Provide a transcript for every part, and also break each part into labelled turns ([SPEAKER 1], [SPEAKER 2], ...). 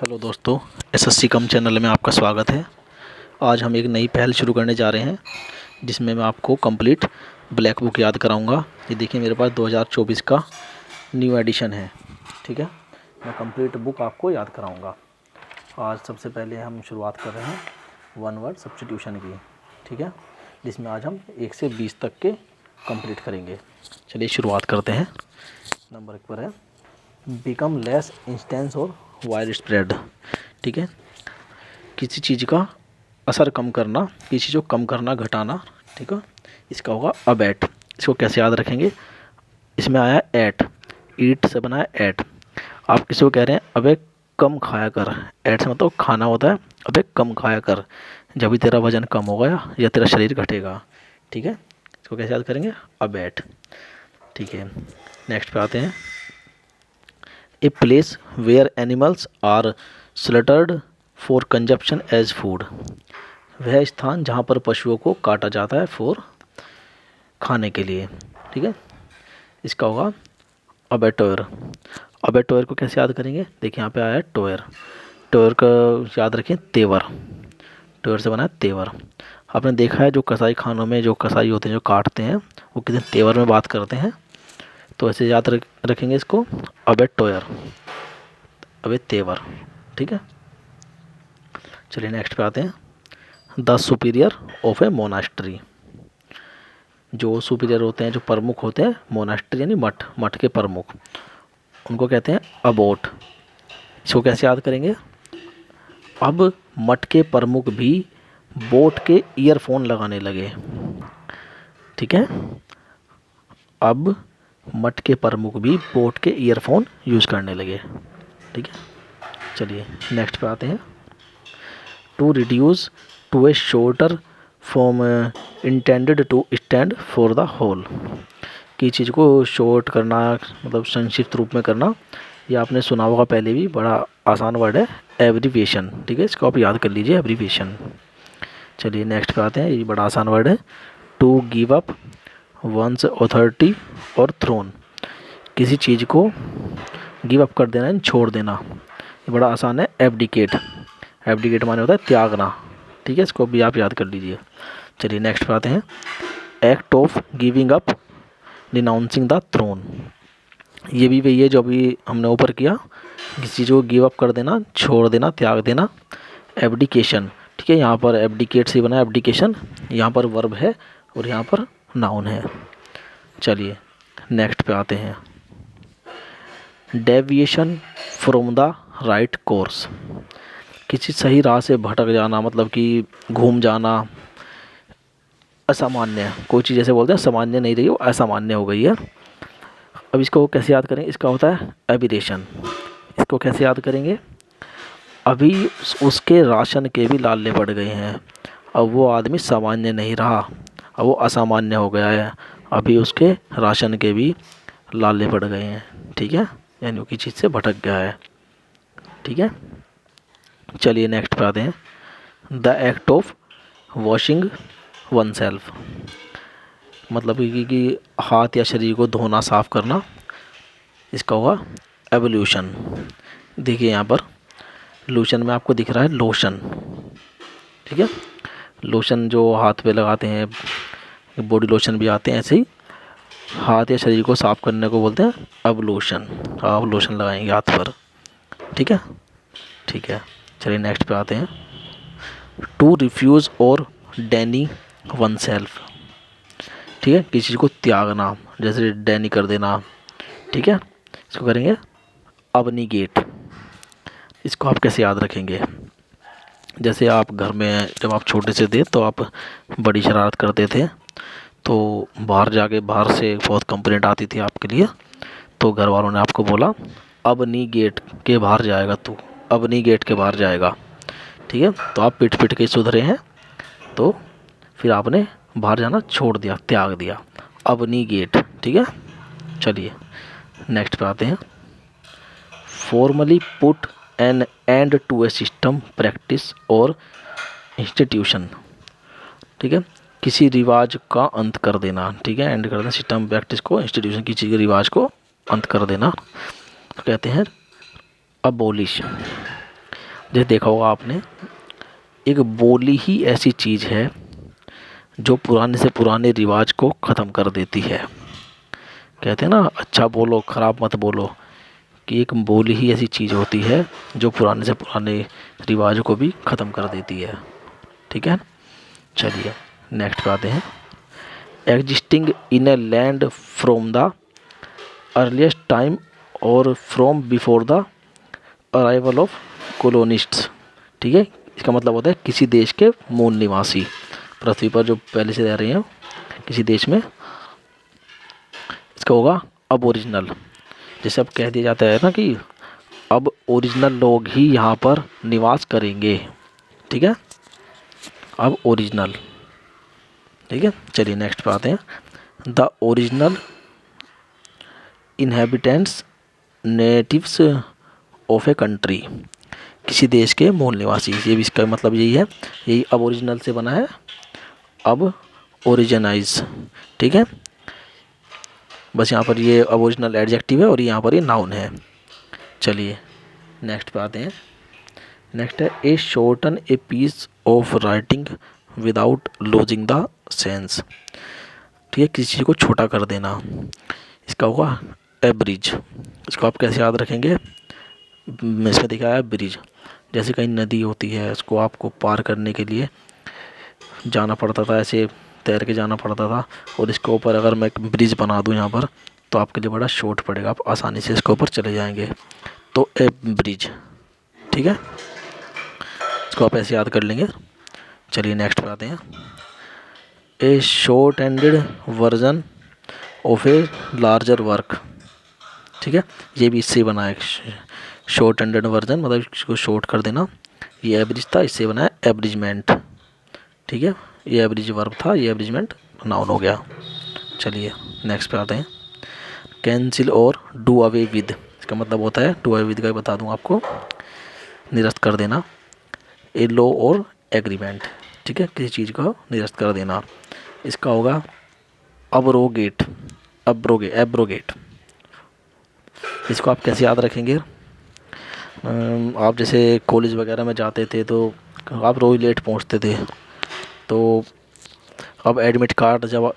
[SPEAKER 1] Hello दोस्तों, SSC कम channel में आपका स्वागत है। आज हम एक नई पहल शुरू करने जा रहे हैं जिसमें मैं आपको कंप्लीट ब्लैक बुक याद कराऊंगा। ये देखिए मेरे पास 2024 का न्यू एडिशन है। ठीक है, मैं कंप्लीट बुक आपको याद कराऊंगा। आज सबसे पहले हम शुरुआत कर रहे हैं वन वर्ड सब्स्टिट्यूशन की। ठीक है, जिसमें आज हम 1 से 20 तक के कंप्लीट करेंगे। चलिए शुरुआत करते हैं। नंबर 1 पर है बिकम लेस इंस्टेंस और वाइड स्प्रेड। ठीक है, किसी चीज़ का असर कम करना, किसी चीज़ को कम करना, घटाना। ठीक है, इसका होगा अबैट। इसको कैसे याद रखेंगे? इसमें आया एट, ईट से बना है एट। आप किसी को कह रहे हैं अबे कम खाया कर, एट से मतलब खाना होता है। अबे कम खाया कर, जब भी तेरा वजन कम होगा या तेरा शरीर घटेगा। ठीक है, इसको कैसे याद करेंगे? अबैट। ठीक है, नेक्स्ट पे आते हैं। A place where animals are slaughtered for consumption as food. वह स्थान जहाँ पर पशुओं को काटा जाता है फॉर खाने के लिए। ठीक है, इसका होगा अबेटोयर। अबेटोयर को कैसे याद करेंगे? देखिए यहाँ पे आया है टोयर। टोयर का याद रखें तेवर। टोयर से बना है तेवर। आपने देखा है जो कसाई खानों में जो कसाई होते हैं जो काटते हैं वो कितने तेवर में बात करते हैं। तो ऐसे याद रखेंगे इसको, अबेटोयर, अबे तेवर। ठीक है, चलिए नेक्स्ट पे आते हैं। The superior of A monastery. जो सुपीरियर होते हैं, जो प्रमुख होते हैं, मोनास्ट्री यानी मठ, मठ के प्रमुख, उनको कहते हैं अबोट। इसको कैसे याद करेंगे? अब मठ के प्रमुख भी बोट के ईयरफोन लगाने लगे। ठीक है, अब मठ के प्रमुख भी बोट के ईयरफोन यूज़ करने लगे। ठीक है, चलिए नेक्स्ट पे आते हैं। To reduce to a shorter from intended to stand for the whole. की चीज़ को शॉर्ट करना मतलब संक्षिप्त रूप में करना, या आपने सुना होगा पहले भी, बड़ा आसान वर्ड है एब्रीविएशन। ठीक है, इसको आप याद कर लीजिए, एब्रीविएशन। चलिए नेक्स्ट पे आते हैं। ये बड़ा आसान वर्ड है to give up once authority और थ्रोन। किसी चीज़ को गिव अप कर देना यानी छोड़ देना। ये बड़ा आसान है एब्डिकेट। एब्डिकेट माने होता है त्यागना। ठीक है, इसको भी आप याद कर लीजिए। चलिए नेक्स्ट पे आते हैं। Act of giving up denouncing the throne. ये भी वही है जो अभी हमने ऊपर किया, किसी चीज़ को गिव अप कर देना, छोड़ देना, त्याग देना, एब्डिकेशन। ठीक है, यहाँ पर एब्डिकेट से बना एब्डिकेशन, यहाँ पर वर्ब है और यहाँ पर नाउन है। चलिए नेक्स्ट पे आते हैं। Deviation from the right course. किसी सही राह से भटक जाना, मतलब कि घूम जाना, असामान्य। कोई चीज़ जैसे बोलते हैं सामान्य नहीं रही, वो असामान्य हो गई है। अब इसको कैसे याद करें? इसका होता है एबिरेशन। इसको कैसे याद करेंगे? अभी उसके राशन के भी लाले पड़ गए हैं, अब वो आदमी सामान्य नहीं रहा, अब वो असामान्य हो गया है। अभी उसके राशन के भी लाले पड़ गए हैं। ठीक है, यानी वो किसी चीज़ से भटक गया है। ठीक है, चलिए नेक्स्ट पे आते हैं। The act of washing one self. मतलब कि हाथ या शरीर को धोना, साफ करना। इसका होगा एवोल्यूशन। देखिए यहाँ पर लोशन में आपको दिख रहा है लोशन। ठीक है, लोशन जो हाथ पे लगाते हैं, बॉडी लोशन भी आते हैं, ऐसे ही हाथ या शरीर को साफ करने को बोलते हैं एवोल्यूशन। आप लोशन लगाएंगे हाथ पर। ठीक है, ठीक है, चलिए नेक्स्ट पे आते हैं। टू रिफ्यूज़ और डेनी वन सेल्फ। ठीक है, किसी चीज़ को त्यागना, जैसे डैनी कर देना। ठीक है, इसको करेंगे अबनीगेट। इसको आप कैसे याद रखेंगे? जैसे आप घर में जब आप छोटे से थे तो आप बड़ी शरारत करते थे, तो बाहर से बहुत कंप्लेंट आती थी आपके लिए, तो घर वालों ने आपको बोला अबनीगेट के बाहर जाएगा तू, अबनीगेट के बाहर जाएगा। ठीक है, तो आप पिट पिट के सुधरे हैं, तो फिर आपने बाहर जाना छोड़ दिया, त्याग दिया, अबनीगेट। ठीक है, चलिए नेक्स्ट पे आते हैं। Formally put an end to a system, practice और इंस्टीट्यूशन। ठीक है, किसी रिवाज का अंत कर देना। ठीक है, एंड कर देना, सिस्टम, प्रैक्टिस को, इंस्टीट्यूशन, किसी के रिवाज को अंत कर देना, कहते हैं अबोलिश। जैसे देखा होगा आपने, एक बोली ही ऐसी चीज़ है जो पुराने से पुराने रिवाज को ख़त्म कर देती है। कहते हैं ना, अच्छा बोलो ख़राब मत बोलो, कि एक बोली ही ऐसी चीज़ होती है जो पुराने से पुराने रिवाज को भी ख़त्म कर देती है। ठीक है, चलिए नेक्स्ट पे आते हैं। Existing in a land from the earliest time और from before the arrival of colonists. ठीक है, इसका मतलब होता है किसी देश के मूल निवासी, पृथ्वी पर जो पहले से रह रहे हैं किसी देश में। इसका होगा अब ओरिजिनल। जैसे अब कह दिया जाता है ना कि अब ओरिजिनल लोग ही यहाँ पर निवास करेंगे। ठीक है, अब ओरिजिनल। ठीक है, चलिए नेक्स्ट पे आते हैं। The original inhabitants natives of a country, किसी देश के मूल निवासी, ये भी इसका मतलब यही है, यही अब ओरिजिनल से बना है, अब ओरिजिनाइज। ठीक है, बस यहाँ पर ये अब ओरिजिनल एडजेक्टिव है और यहाँ पर ये नाउन है। चलिए नेक्स्ट पे आते हैं। नेक्स्ट है a shorten a piece of writing without losing the sense. ठीक है, किसी चीज़ को छोटा कर देना, इसका होगा एब्रिज। इसको आप कैसे याद रखेंगे, इसमें दिखाया है ब्रिज। जैसे कहीं नदी होती है, उसको आपको पार करने के लिए जाना पड़ता था, ऐसे तैर के जाना पड़ता था, और इसके ऊपर अगर मैं एक ब्रिज बना दूं यहाँ पर, तो आपके लिए बड़ा शॉर्ट पड़ेगा, आप आसानी से इसके ऊपर चले जाएंगे। तो ए ब्रिज। ठीक है, इसको आप ऐसे याद कर लेंगे। चलिए नेक्स्ट पे आते हैं। ए short ended version of a larger work. ठीक है, ये भी इससे बना है, शॉर्ट एंडेड वर्जन मतलब इसको शॉर्ट कर देना। ये एवरेज था, इससे बना है एवरेजमेंट। ठीक है, ये एवरेज वर्ब था, ये एवरेजमेंट नाउन हो गया। चलिए नेक्स्ट पे आते हैं। कैंसिल और डू अवे विद, इसका मतलब होता है, डू अवे विद का बता दूं आपको, निरस्त कर देना। ए लॉ और एग्रीमेंट। ठीक है, किसी चीज़ को निरस्त कर देना, इसका होगा अब्रोगेट। एब्रोगेट। इसको आप कैसे याद रखेंगे, आप जैसे कॉलेज वगैरह में जाते थे तो आप रोज़ लेट पहुंचते थे, तो अब एडमिट कार्ड जब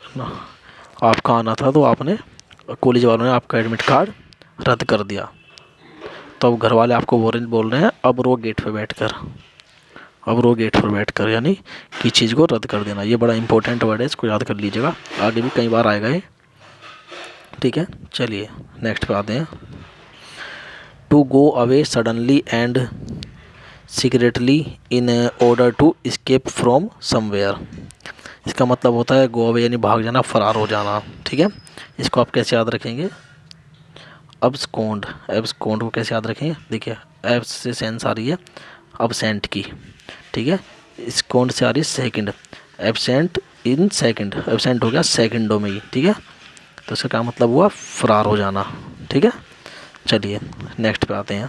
[SPEAKER 1] आपका आना था तो आपने, कॉलेज वालों ने आपका एडमिट कार्ड रद्द कर दिया, तो अब घर वाले आपको बोल रहे हैं अब रो गेट पर बैठकर, अब रो गेट पर बैठकर, यानी कि चीज़ को रद्द कर देना। ये बड़ा इंपॉर्टेंट वर्ड है, इसको याद कर लीजिएगा, आगे भी कई बार आएगा ये। ठीक है, चलिए नेक्स्ट पे आते हैं। To go away suddenly and secretly in order to escape from somewhere. इसका मतलब होता है गो अवे यानी भाग जाना, फरार हो जाना। ठीक है, इसको आप कैसे याद रखेंगे, अब्सकॉन्ड। एब्सकॉन्ड को कैसे याद रखेंगे, देखिए एब्स से सेंस आ रही है अबसेंट की। ठीक है, स्कॉन्ड से आ रही है second, absent in second, absent हो गया सेकंडों में ही। ठीक है, तो इसका क्या मतलब हुआ, फरार हो जाना। ठीक है, चलिए नेक्स्ट पे आते हैं।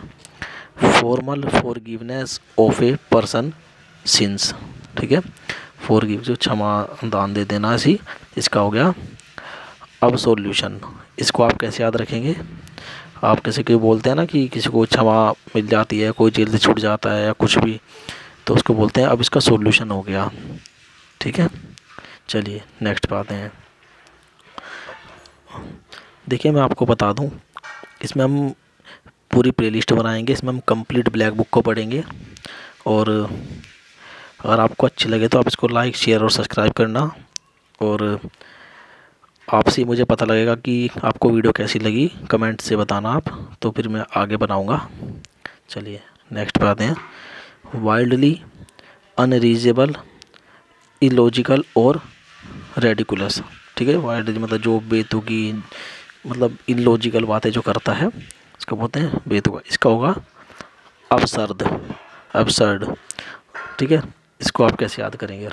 [SPEAKER 1] Formal forgiveness of a person since. ठीक है, फॉरगिव जो क्षमा दान दे देना ऐसी, इसका हो गया अब सॉल्यूशन। इसको आप कैसे याद रखेंगे, आप किसी को बोलते हैं ना कि किसी को क्षमा मिल जाती है, कोई जेल से छूट जाता है या कुछ भी, तो उसको बोलते हैं अब इसका सॉल्यूशन हो गया। ठीक है, चलिए नेक्स्ट पे आते हैं। देखिए मैं आपको बता दूं, इसमें हम पूरी प्लेलिस्ट बनाएंगे, इसमें हम कंप्लीट ब्लैक बुक को पढ़ेंगे, और अगर आपको अच्छी लगे तो आप इसको लाइक शेयर और सब्सक्राइब करना, और आपसे मुझे पता लगेगा कि आपको वीडियो कैसी लगी, कमेंट से बताना आप, तो फिर मैं आगे बनाऊंगा। चलिए नेक्स्ट पे आते हैं। वाइल्डली अनरीजनेबल इलॉजिकल और रेडिकुलस। ठीक है, वाइल्डली मतलब जो बेतुकी, मतलब इलॉजिकल बातें जो करता है इसको बोलते हैं बेतुका। इसका होगा अबसर्ड, अबसर्ड। ठीक है, इसको आप कैसे याद करेंगे,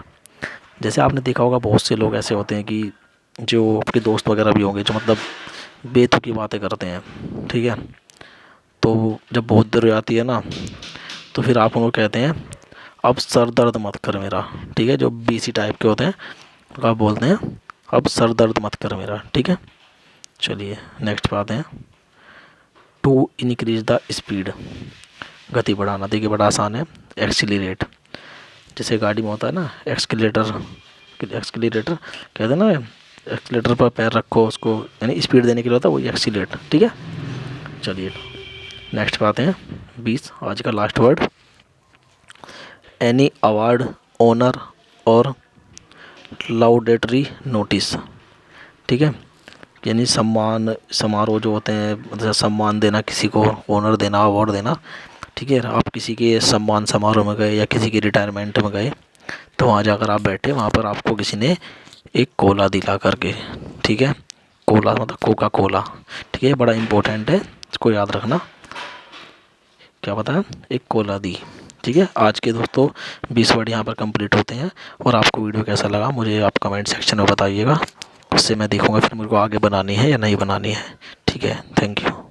[SPEAKER 1] जैसे आपने देखा होगा बहुत से लोग ऐसे होते हैं कि जो आपके दोस्त वगैरह भी होंगे जो मतलब बेतुकी बातें करते हैं। ठीक है, तो जब बहुत देर हो जाती है ना, तो फिर आप उनको कहते हैं अब सर दर्द मत कर मेरा। ठीक है, जो बीसी टाइप के होते हैं तो आप बोलते हैं अब सर दर्द मत कर मेरा। ठीक है, चलिए नेक्स्ट पे आते हैं। टू इंक्रीज द स्पीड, गति बढ़ाना। देखिए बड़ा आसान है। एक्सीलरेट, जैसे गाड़ी में होता है ना एक्सीलरेटर, एक्सीलरेटर कहते हैं ना, एक्सीलरेटर पर पैर रखो उसको, यानी स्पीड देने के लिए होता है, वही एक्सीलरेट। ठीक है, चलिए नेक्स्ट पे आते हैं। 20 आज का last word, any award, honour और लाउडेटरी नोटिस। ठीक है, यानी सम्मान समारोह जो होते हैं, मतलब सम्मान देना किसी को, ऑनर देना, अवार्ड देना। ठीक है, आप किसी के सम्मान समारोह में गए या किसी की रिटायरमेंट में गए, तो वहाँ जाकर आप बैठे, वहाँ पर आपको किसी ने एक कोला दिला करके। ठीक है, कोला मतलब कोका कोला। ठीक है, बड़ा इम्पोर्टेंट है, इसको याद रखना। क्या बताया, एक कोला दी। ठीक है, आज के दोस्तों 20 वर्ड यहाँ पर कंप्लीट होते हैं। और आपको वीडियो कैसा लगा मुझे आप कमेंट सेक्शन में बताइएगा, उससे मैं देखूँगा फिर मेरे को आगे बनानी है या नहीं बनानी है। ठीक है, थैंक यू।